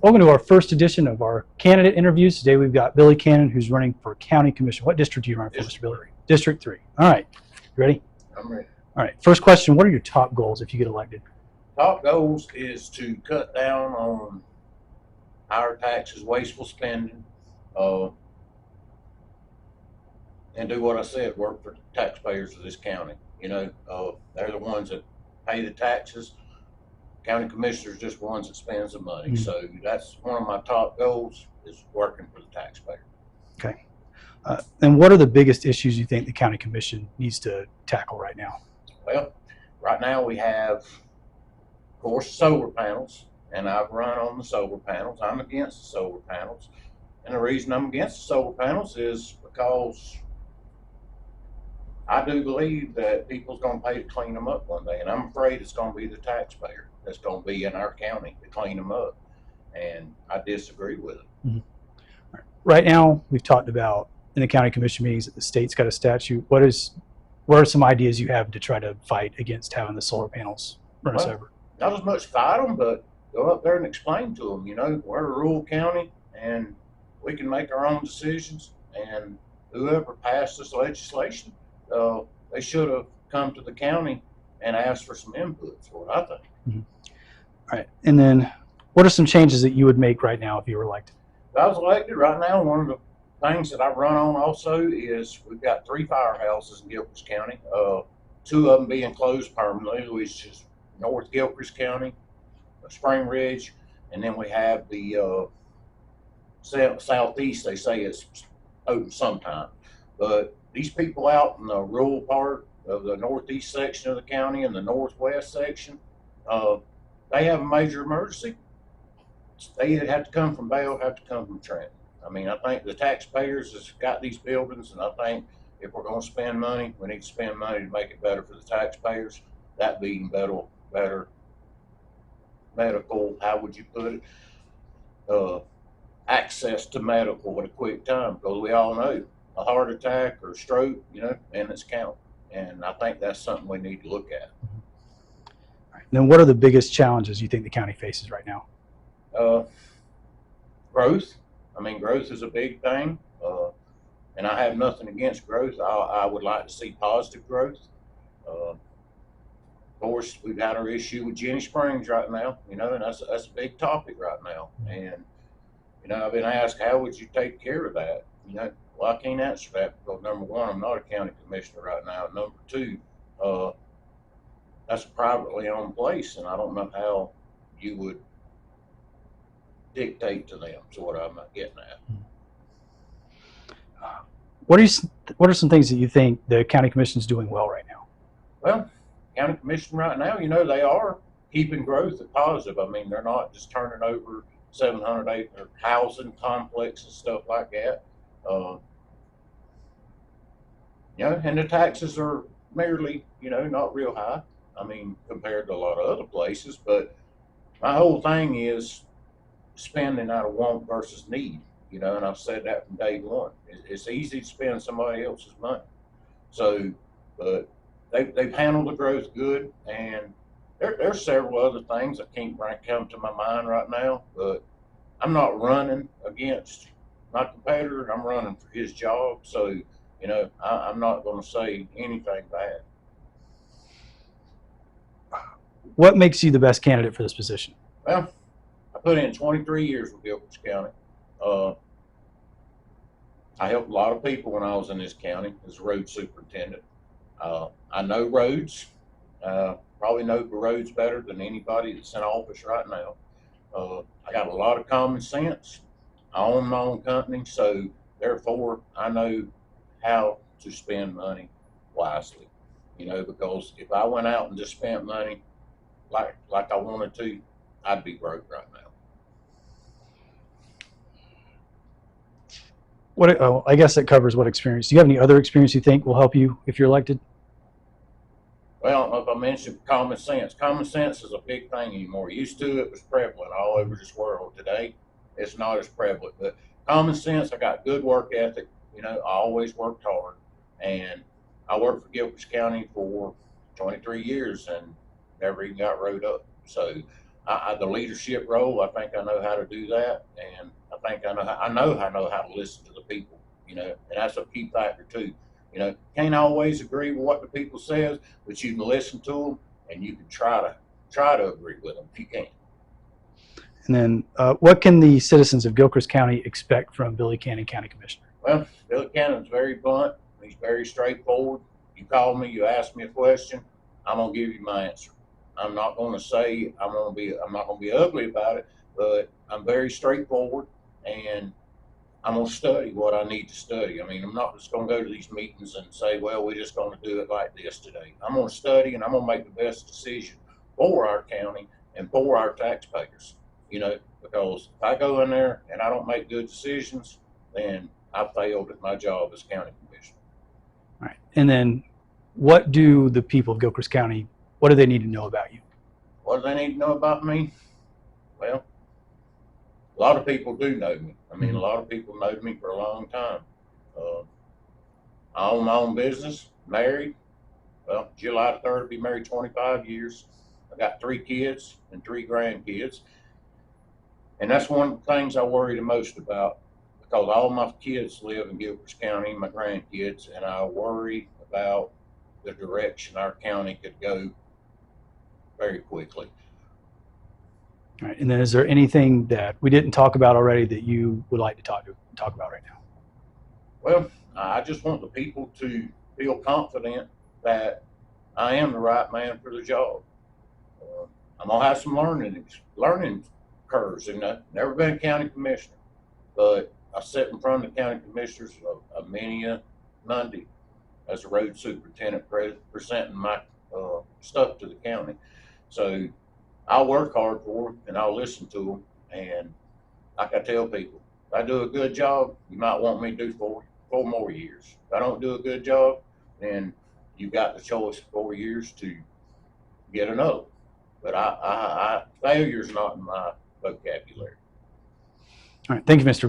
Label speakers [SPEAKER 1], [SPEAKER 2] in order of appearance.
[SPEAKER 1] Welcome to our first edition of our candidate interviews. Today we've got Billy Cannon, who's running for County Commission. What district do you run for, Mr. Billy? District 3. All right. You ready?
[SPEAKER 2] I'm ready.
[SPEAKER 1] All right. First question, what are your top goals if you get elected?
[SPEAKER 2] Top goals is to cut down on higher taxes, wasteful spending, and do what I said, work for the taxpayers of this county. They're the ones that pay the taxes. County commissioners just ones that spends the money. So that's one of my top goals, is working for the taxpayer.
[SPEAKER 1] Okay. And what are the biggest issues you think the county commission needs to tackle right now?
[SPEAKER 2] Well, right now we have, of course, solar panels, and I've run on the solar panels. I'm against the solar panels. And the reason I'm against the solar panels is because I do believe that people's going to pay to clean them up one day, and I'm afraid it's going to be the taxpayer that's going to be in our county to clean them up, and I disagree with it.
[SPEAKER 1] Mm-hmm. Right now, we've talked about in the county commission meetings that the state's got a statute. What are some ideas you have to try to fight against having the solar panels run us over?
[SPEAKER 2] Not as much fight them, but go up there and explain to them, we're a rural county and we can make our own decisions, and whoever passed this legislation, they should have come to the county and asked for some input, is what I think.
[SPEAKER 1] Mm-hmm. All right. And then what are some changes that you would make right now if you were elected?
[SPEAKER 2] If I was elected right now, one of the things that I run on also is we've got 3 firehouses in Gilchrist County, 2 of them being closed permanently, which is North Gilchrist County, Spring Ridge, and then we have the southeast. They say it's open sometime, but these people out in the rural part of the northeast section of the county and the northwest section, they have a major emergency. They either have to come from Bell or have to come from Trenton. I mean, I think the taxpayers has got these buildings, and I think if we're going to spend money, we need to spend money to make it better for the taxpayers. That being better medical, how would you put it? Access to medical at a quick time, because we all know a heart attack or stroke, and it's counting. And I think that's something we need to look at.
[SPEAKER 1] All right. Then what are the biggest challenges you think the county faces right now?
[SPEAKER 2] Growth. I mean, growth is a big thing, and I have nothing against growth. I would like to see positive growth. Of course, we've got our issue with Jenny Springs right now, and that's a big topic right now. And I've been asked, how would you take care of that? Well, I can't answer that because, number one, I'm not a county commissioner right now. Number two, that's a privately owned place, and I don't know how you would dictate to them. So what I'm getting at.
[SPEAKER 1] What are some things that you think the county commission is doing well right now?
[SPEAKER 2] Well, county commission right now, they are keeping growth at positive. I mean, they're not just turning over 700-acre housing complex and stuff like that. And the taxes are merely, not real high. I mean, compared to a lot of other places. But my whole thing is spending out of want versus need. And I've said that from day one. It's easy to spend somebody else's money. So, but they've handled the growth good, and there's several other things that can't come to my mind right now. But I'm not running against my competitor. I'm running for his job. So, I'm not going to say anything bad.
[SPEAKER 1] What makes you the best candidate for this position?
[SPEAKER 2] Well, I put in 23 years with Gilchrist County. I helped a lot of people when I was in this county as a road superintendent. I know roads, probably know the roads better than anybody that's in office right now. I got a lot of common sense. I own my own company, so therefore I know how to spend money wisely. Because if I went out and just spent money like I wanted to, I'd be broke right now.
[SPEAKER 1] I guess that covers what experience. Do you have any other experience you think will help you if you're elected?
[SPEAKER 2] Well, I don't know if I mentioned common sense. Common sense is a big thing anymore. Used to, it was prevalent all over this world. Today, it's not as prevalent. But common sense, I got good work ethic. I always worked hard. And I worked for Gilchrist County for 23 years and never even got rode up. So the leadership role, I think I know how to do that, and I think I know how to listen to the people, and that's a key factor too. Can't always agree with what the people says, but you can listen to them, and you can try to agree with them if you can.
[SPEAKER 1] And then, what can the citizens of Gilchrist County expect from Billy Cannon, County Commissioner?
[SPEAKER 2] Well, Billy Cannon's very blunt. He's very straightforward. You call me, you ask me a question, I'm gonna give you my answer. I'm not gonna say I'm not gonna be ugly about it, but I'm very straightforward, and I'm gonna study what I need to study. I mean, I'm not just gonna go to these meetings and say, well, we're just gonna do it like this today. I'm gonna study, and I'm gonna make the best decision for our county and for our taxpayers. Because if I go in there and I don't make good decisions, then I failed at my job as county commissioner.
[SPEAKER 1] All right. And then, what do the people of Gilchrist County, what do they need to know about you?
[SPEAKER 2] What do they need to know about me? Well, a lot of people do know me. I mean, a lot of people know me for a long time. I own my own business, married. Well, July the 3rd, I'll be married 25 years. I got 3 kids and 3 grandkids. And that's one of the things I worry the most about, because all my kids live in Gilchrist County, my grandkids, and I worry about the direction our county could go very quickly.
[SPEAKER 1] All right. And then, is there anything that we didn't talk about already that you would like to talk about right now?
[SPEAKER 2] Well, I just want the people to feel confident that I am the right man for the job. I'm gonna have some learning curves. Never been a county commissioner, but I sat in front of the county commissioners of many a Monday as a road superintendent, presenting my stuff to the county. So I'll work hard for them, and I'll listen to them. And like I tell people, if I do a good job, you might want me to do 4 more years. If I don't do a good job, then you got the choice 4 years to get another. But failure's not in my vocabulary.
[SPEAKER 1] All right. Thank you, Mr.